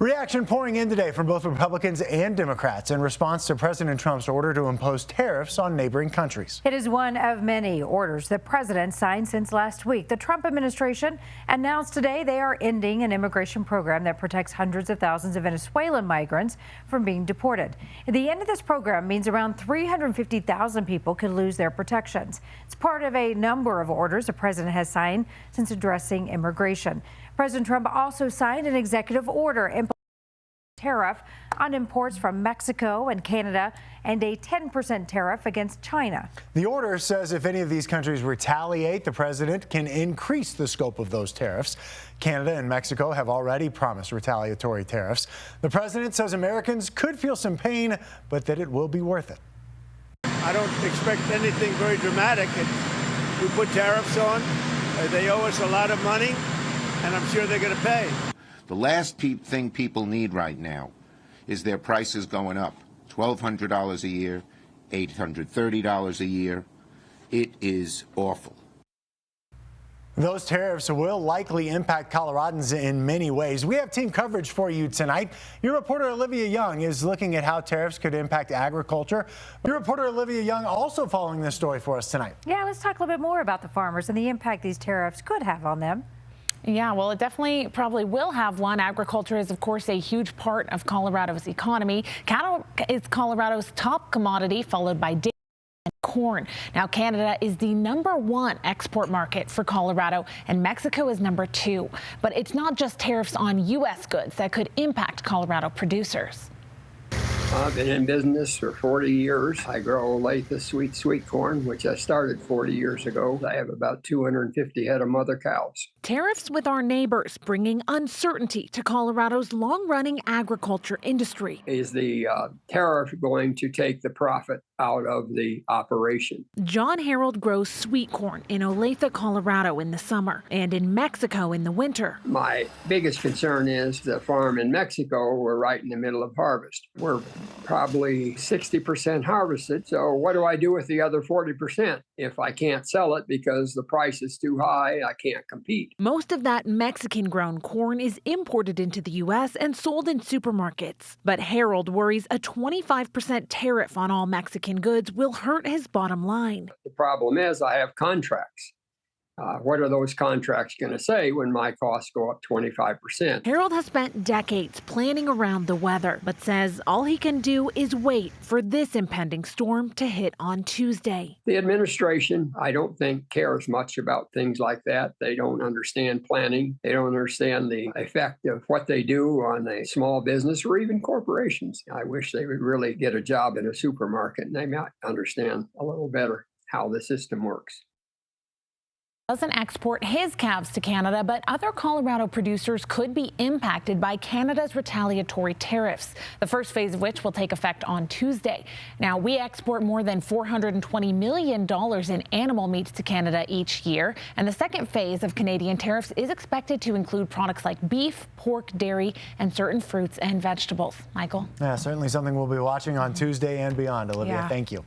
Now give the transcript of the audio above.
Reaction pouring in today from both Republicans and Democrats in response to President Trump's order to impose tariffs on neighboring countries. It is one of many orders the president signed since last week. The Trump administration announced today they are ending an immigration program that protects hundreds of thousands of Venezuelan migrants from being deported. The end of this program means around 350,000 people could lose their protections. It's part of a number of orders the president has signed since addressing immigration. President Trump also signed an executive order imposing a tariff on imports from Mexico and Canada and a 10% tariff against China. The order says if any of these countries retaliate, the president can increase the scope of those tariffs. Canada and Mexico have already promised retaliatory tariffs. The president says Americans could feel some pain, but that it will be worth it. I don't expect anything very dramatic. We put tariffs on. They owe us a lot of money, and I'm sure they're going to pay. The last thing people need right now is their prices going up. $1,200 a year, $830 a year. It is awful. Those tariffs will likely impact Coloradans in many ways. We have team coverage for you tonight. Your reporter Olivia Young is looking at how tariffs could impact agriculture. Your reporter Olivia Young also following this story for us tonight. Yeah, let's talk a little bit more about the farmers and the impact these tariffs could have on them. Yeah, well, it definitely probably will have one. Agriculture is, of course, a huge part of Colorado's economy. Cattle is Colorado's top commodity, followed by dairy and corn. Now, Canada is the #1 export market for Colorado, and Mexico is #2. But it's not just tariffs on U.S. goods that could impact Colorado producers. I've been in business for 40 years. I grow Olathe sweet corn, which I started 40 years ago. I have about 250 head of mother cows. Tariffs with our neighbors bringing uncertainty to Colorado's long-running agriculture industry. Is the tariff going to take the profit out of the operation? John Harold grows sweet corn in Olathe, Colorado in the summer and in Mexico in the winter. My biggest concern is the farm in Mexico. We're right in the middle of harvest. We're probably 60% harvested. So what do I do with the other 40% if I can't sell it because the price is too high? I can't compete. Most of that Mexican-grown corn is imported into the U.S. and sold in supermarkets. But Harold worries a 25% tariff on all Mexican goods will hurt his bottom line. The problem is I have contracts. What are those contracts going to say when my costs go up 25%? Harold has spent decades planning around the weather, but says all he can do is wait for this impending storm to hit on Tuesday. The administration, I don't think, cares much about things like that. They don't understand planning. They don't understand the effect of what they do on a small business or even corporations. I wish they would really get a job in a supermarket and they might understand a little better how the system works. Doesn't export his calves to Canada, but other Colorado producers could be impacted by Canada's retaliatory tariffs, the first phase of which will take effect on Tuesday. Now, we export more than $420 million in animal meats to Canada each year, and the second phase of Canadian tariffs is expected to include products like beef, pork, dairy, and certain fruits and vegetables. Michael? Yeah, certainly something we'll be watching on Tuesday and beyond. Olivia, thank you.